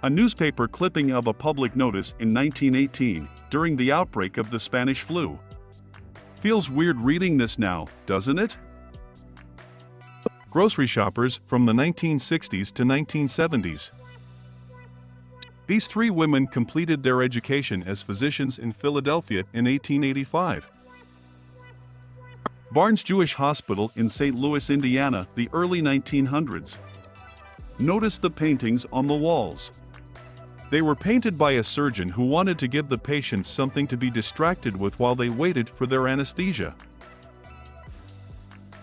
A newspaper clipping of a public notice in 1918, during the outbreak of the Spanish flu. Feels weird reading this now, doesn't it? Grocery shoppers from the 1960s to 1970s. These three women completed their education as physicians in Philadelphia in 1885. Barnes Jewish Hospital in St. Louis, Indiana, the early 1900s. Notice the paintings on the walls. They were painted by a surgeon who wanted to give the patients something to be distracted with while they waited for their anesthesia.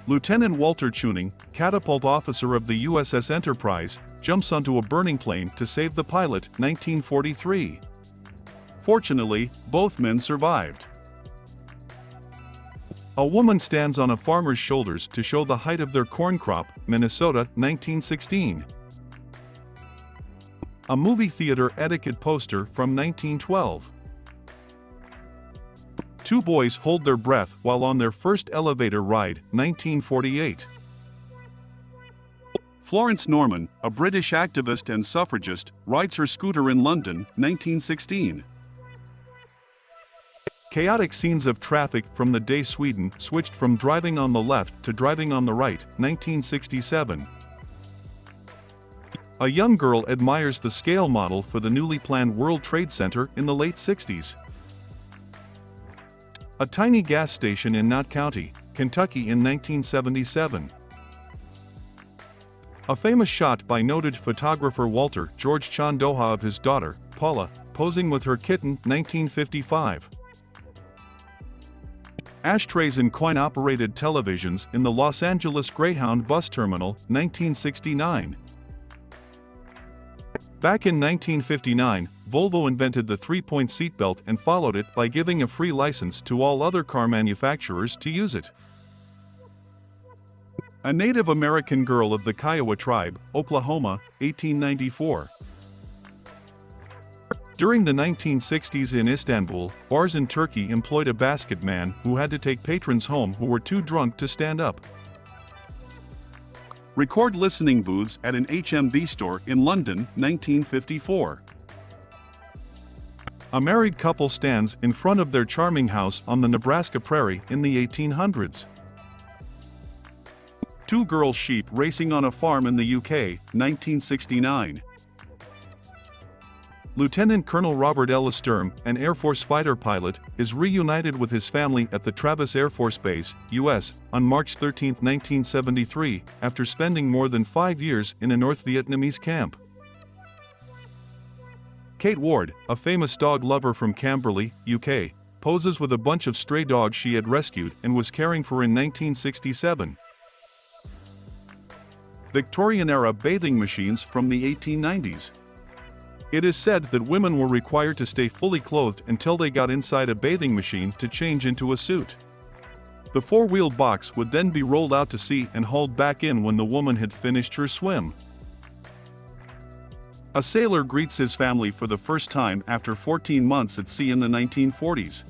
Lieutenant Walter Tuning, catapult officer of the USS Enterprise, jumps onto a burning plane to save the pilot, 1943. Fortunately, both men survived. A woman stands on a farmer's shoulders to show the height of their corn crop, Minnesota, 1916. A movie theater etiquette poster from 1912. Two boys hold their breath while on their first elevator ride, 1948. Florence Norman, a British activist and suffragist, rides her scooter in London, 1916. Chaotic scenes of traffic from the day Sweden switched from driving on the left to driving on the right, 1967. A young girl admires the scale model for the newly planned World Trade Center in the late 60s. A tiny gas station in Knott County, Kentucky in 1977. A famous shot by noted photographer Walter George Chandoha of his daughter, Paula, posing with her kitten, 1955. Ashtrays in coin-operated televisions in the Los Angeles Greyhound bus terminal, 1969. Back in 1959, Volvo invented the three-point seatbelt and followed it by giving a free license to all other car manufacturers to use it. A Native American girl of the Kiowa tribe, Oklahoma, 1894. During the 1960s in Istanbul, bars in Turkey employed a basket man who had to take patrons home who were too drunk to stand up. Record listening booths at an HMV store in London, 1954. A married couple stands in front of their charming house on the Nebraska prairie in the 1800s. Two girl sheep racing on a farm in the UK, 1969. Lieutenant Colonel Robert Ellis Sturm, an Air Force fighter pilot, is reunited with his family at the Travis Air Force Base, U.S., on March 13, 1973, after spending more than 5 years in a North Vietnamese camp. Kate Ward, a famous dog lover from Camberley, UK, poses with a bunch of stray dogs she had rescued and was caring for in 1967. Victorian-era bathing machines from the 1890s. It is said that women were required to stay fully clothed until they got inside a bathing machine to change into a suit. The four-wheeled box would then be rolled out to sea and hauled back in when the woman had finished her swim. A sailor greets his family for the first time after 14 months at sea in the 1940s.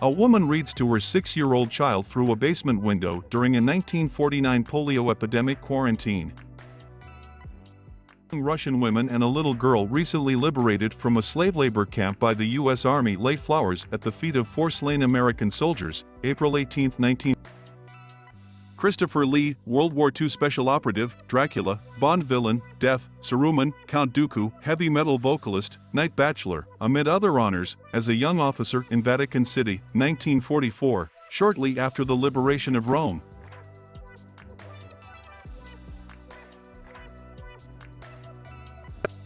A woman reads to her 6-year-old child through a basement window during a 1949 polio epidemic quarantine. Russian women and a little girl recently liberated from a slave labor camp by the U.S. Army lay flowers at the feet of 4 slain American soldiers, April 18, 19. Christopher Lee, World War II special operative, Dracula, Bond villain, Death, Saruman, Count Dooku, heavy metal vocalist, Night Bachelor, amid other honors, as a young officer in Vatican City, 1944, shortly after the liberation of Rome.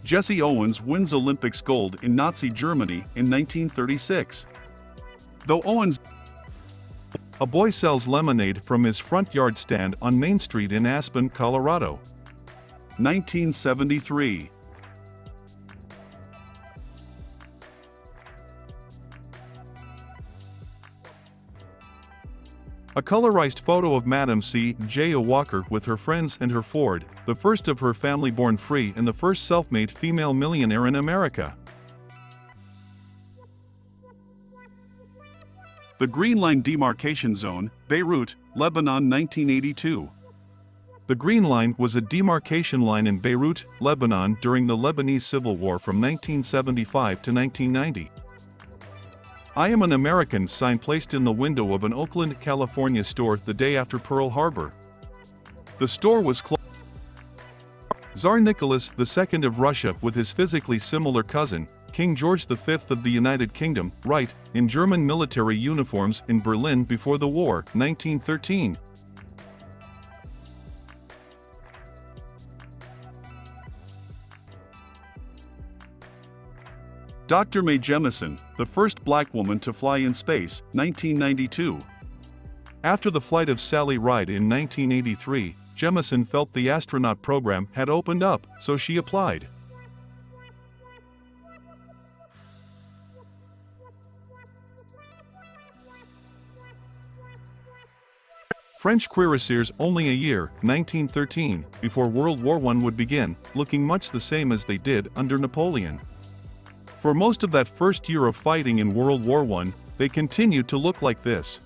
Jesse Owens wins Olympics gold in Nazi Germany in 1936. Though Owens... A boy sells lemonade from his front yard stand on Main Street in Aspen, Colorado. 1973. A colorized photo of Madam C. J. Walker with her friends and her Ford, the first of her family born free and the first self-made female millionaire in America. The Green Line Demarcation Zone, Beirut, Lebanon, 1982. The Green Line was a demarcation line in Beirut, Lebanon during the Lebanese Civil War from 1975 to 1990. I am an American sign placed in the window of an Oakland, California store the day after Pearl Harbor. The store was closed. Tsar Nicholas II of Russia with his physically similar cousin, King George V of the United Kingdom, right, in German military uniforms in Berlin before the war, 1913. Dr. Mae Jemison, the first black woman to fly in space, 1992. After the flight of Sally Ride in 1983, Jemison felt the astronaut program had opened up, so she applied. French cuirassiers only a year, 1913, before World War I would begin, looking much the same as they did under Napoleon. For most of that first year of fighting in World War I, they continued to look like this.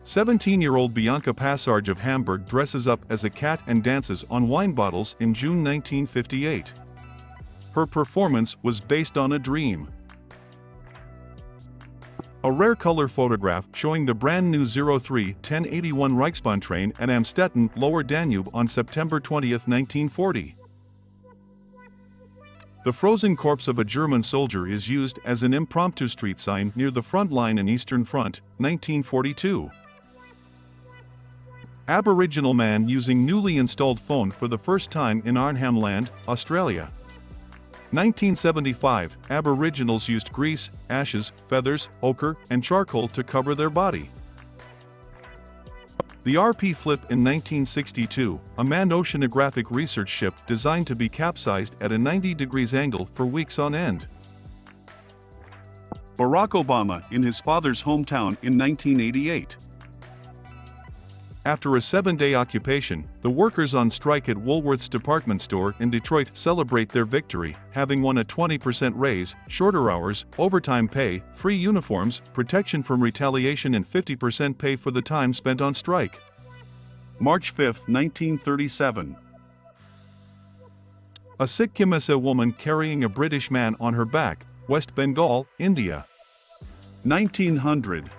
"17-year-old Bianca Passarge of Hamburg dresses up as a cat and dances on wine bottles in June 1958. Her performance was based on a dream. A rare color photograph showing the brand new 03-1081 Reichsbahn train at Amstetten, Lower Danube on September 20, 1940. The frozen corpse of a German soldier is used as an impromptu street sign near the front line in Eastern Front, 1942. Aboriginal man using newly installed phone for the first time in Arnhem Land, Australia. 1975, Aboriginals used grease, ashes, feathers, ochre, and charcoal to cover their body. The RP Flip in 1962, a manned oceanographic research ship designed to be capsized at a 90 degrees angle for weeks on end. Barack Obama in his father's hometown in 1988. After a 7-day occupation, the workers on strike at Woolworth's department store in Detroit celebrate their victory, having won a 20% raise, shorter hours, overtime pay, free uniforms, protection from retaliation and 50% pay for the time spent on strike. March 5, 1937. A Sikh Khemsa woman carrying a British man on her back, West Bengal, India. 1900.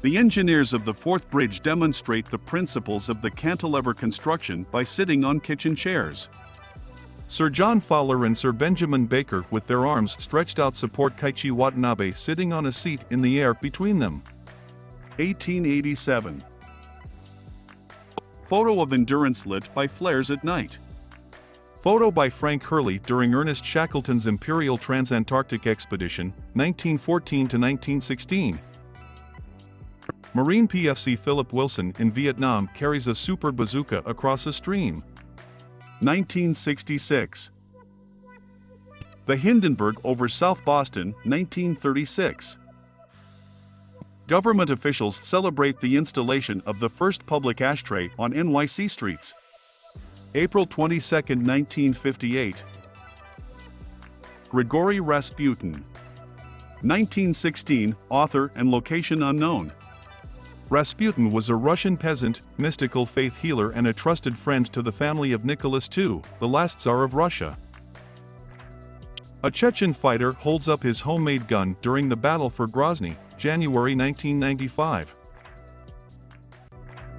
The engineers of the Fourth Bridge demonstrate the principles of the cantilever construction by sitting on kitchen chairs. Sir John Fowler and Sir Benjamin Baker with their arms stretched out support Keiichi Watanabe sitting on a seat in the air between them. 1887. Photo of Endurance lit by flares at night. Photo by Frank Hurley during Ernest Shackleton's Imperial Transantarctic Expedition, 1914 to 1916. Marine PFC Philip Wilson in Vietnam carries a super bazooka across a stream. 1966. The Hindenburg over South Boston, 1936. Government officials celebrate the installation of the first public ashtray on NYC streets. April 22, 1958. Grigory Rasputin. 1916, author and location unknown. Rasputin was a Russian peasant, mystical faith healer and a trusted friend to the family of Nicholas II, the last Tsar of Russia. A Chechen fighter holds up his homemade gun during the battle for Grozny, January 1995.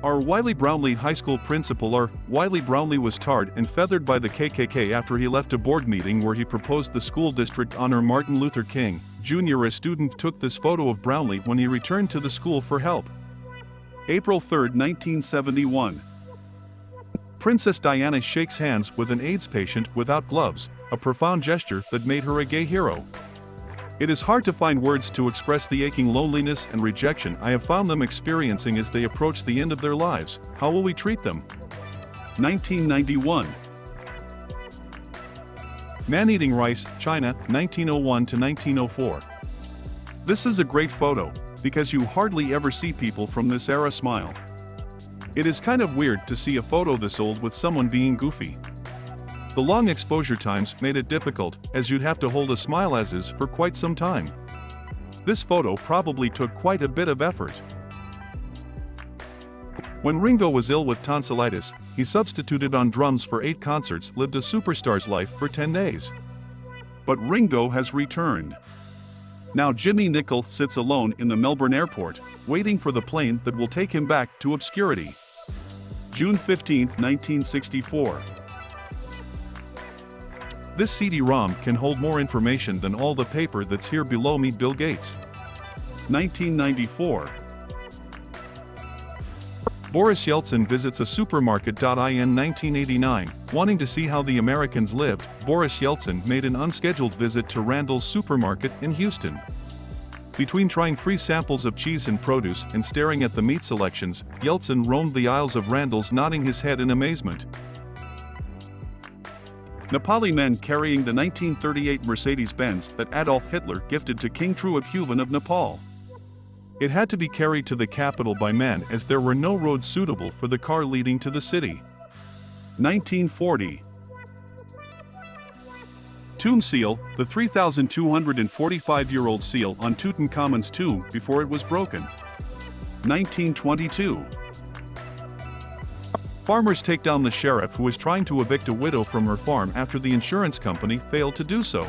Our Wiley Brownlee High School principal R. Wiley Brownlee was tarred and feathered by the KKK after he left a board meeting where he proposed the school district honor Martin Luther King, Jr. A student took this photo of Brownlee when he returned to the school for help. April 3, 1971. Princess Diana shakes hands with an AIDS patient without gloves, a profound gesture that made her a gay hero. It is hard to find words to express the aching loneliness and rejection I have found them experiencing as they approach the end of their lives. How will we treat them? 1991. Man-eating rice, China, 1901 to 1904. This is a great photo, because you hardly ever see people from this era smile. It is kind of weird to see a photo this old with someone being goofy. The long exposure times made it difficult, as you'd have to hold a smile as is for quite some time. This photo probably took quite a bit of effort. When Ringo was ill with tonsillitis, he substituted on drums for 8 concerts, lived a superstar's life for 10 days. But Ringo has returned. Now Jimmy Nicol sits alone in the Melbourne airport, waiting for the plane that will take him back to obscurity. June 15, 1964. This CD-ROM can hold more information than all the paper that's here below me. Bill Gates. 1994. Boris Yeltsin visits a supermarket. In 1989, wanting to see how the Americans lived, Boris Yeltsin made an unscheduled visit to Randall's supermarket in Houston. Between trying free samples of cheese and produce and staring at the meat selections, Yeltsin roamed the aisles of Randall's, nodding his head in amazement. Nepali men carrying the 1938 Mercedes-Benz that Adolf Hitler gifted to King Trubhuvan of Nepal. It had to be carried to the capital by men as there were no roads suitable for the car leading to the city. 1940. Tomb seal, the 3,245-year-old seal on Tutankhamun's tomb before it was broken. 1922. Farmers take down the sheriff who is trying to evict a widow from her farm after the insurance company failed to do so.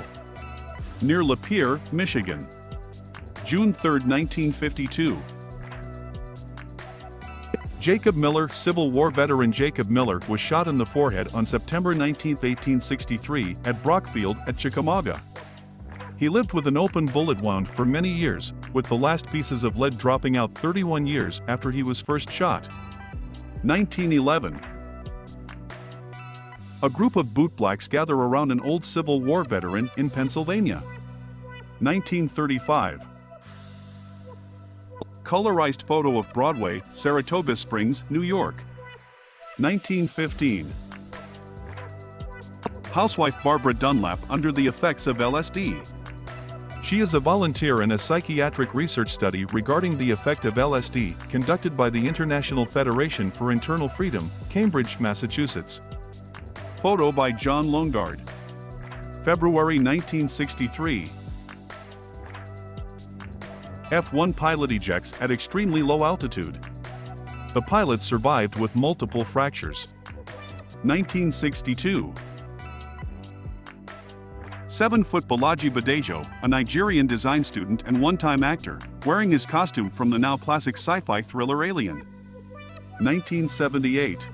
Near Lapeer, Michigan. June 3, 1952. Jacob Miller, Civil War veteran Jacob Miller, was shot in the forehead on September 19, 1863, at Brockfield at Chickamauga. He lived with an open bullet wound for many years, with the last pieces of lead dropping out 31 years after he was first shot. 1911. A group of bootblacks gather around an old Civil War veteran in Pennsylvania. 1935. Colorized photo of Broadway, Saratoga Springs, New York. 1915. Housewife Barbara Dunlap under the effects of LSD. She is a volunteer in a psychiatric research study regarding the effect of LSD, conducted by the International Federation for Internal Freedom, Cambridge, Massachusetts. Photo by John Longard. February 1963. F-1 pilot ejects at extremely low altitude. The pilot survived with multiple fractures. 1962. 7-foot Bolaji Badejo, a Nigerian design student and one-time actor, wearing his costume from the now classic sci-fi thriller Alien. 1978.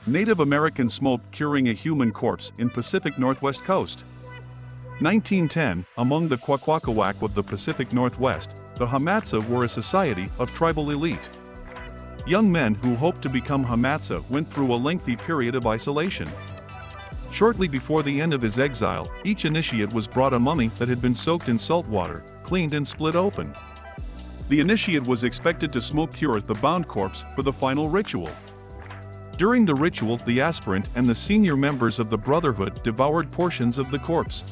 Native American smoke curing a human corpse in Pacific Northwest coast. 1910, among the Kwakwaka'wakw of the Pacific Northwest, the Hamatsa were a society of tribal elite. Young men who hoped to become Hamatsa went through a lengthy period of isolation. Shortly before the end of his exile, each initiate was brought a mummy that had been soaked in salt water, cleaned and split open. The initiate was expected to smoke cure the bound corpse for the final ritual. During the ritual, the aspirant and the senior members of the Brotherhood devoured portions of the corpse.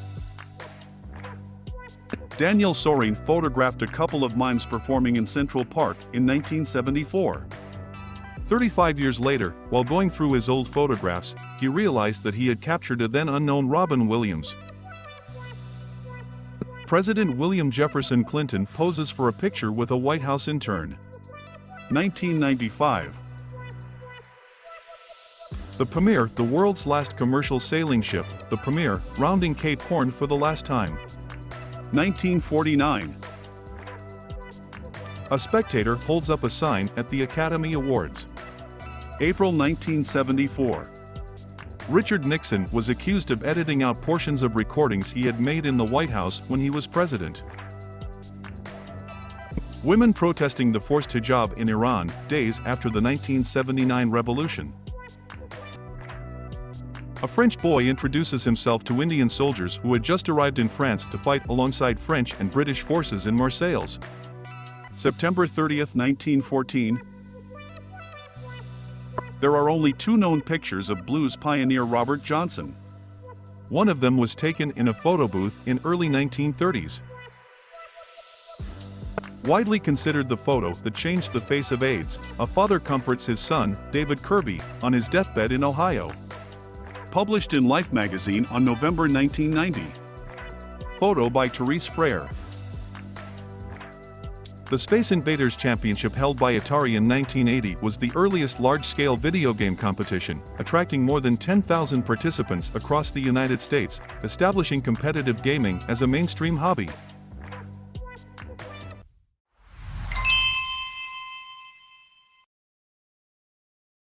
Daniel Sorin photographed a couple of mimes performing in Central Park in 1974. 35 years later, while going through his old photographs, he realized that he had captured a then unknown Robin Williams. President William Jefferson Clinton poses for a picture with a White House intern. 1995. The Premier, the world's last commercial sailing ship, the Premier, rounding Cape Horn for the last time. 1949. A spectator holds up a sign at the Academy Awards. April 1974. Richard Nixon was accused of editing out portions of recordings he had made in the White House when he was president. Women protesting the forced hijab in Iran, days after the 1979 revolution. A French boy introduces himself to Indian soldiers who had just arrived in France to fight alongside French and British forces in Marseilles. September 30, 1914. There are only 2 known pictures of blues pioneer Robert Johnson. One of them was taken in a photo booth in early 1930s. Widely considered the photo that changed the face of AIDS, a father comforts his son, David Kirby, on his deathbed in Ohio. Published in Life magazine on November 1990. Photo by Therese Frere. The Space Invaders Championship held by Atari in 1980 was the earliest large-scale video game competition, attracting more than 10,000 participants across the United States, establishing competitive gaming as a mainstream hobby.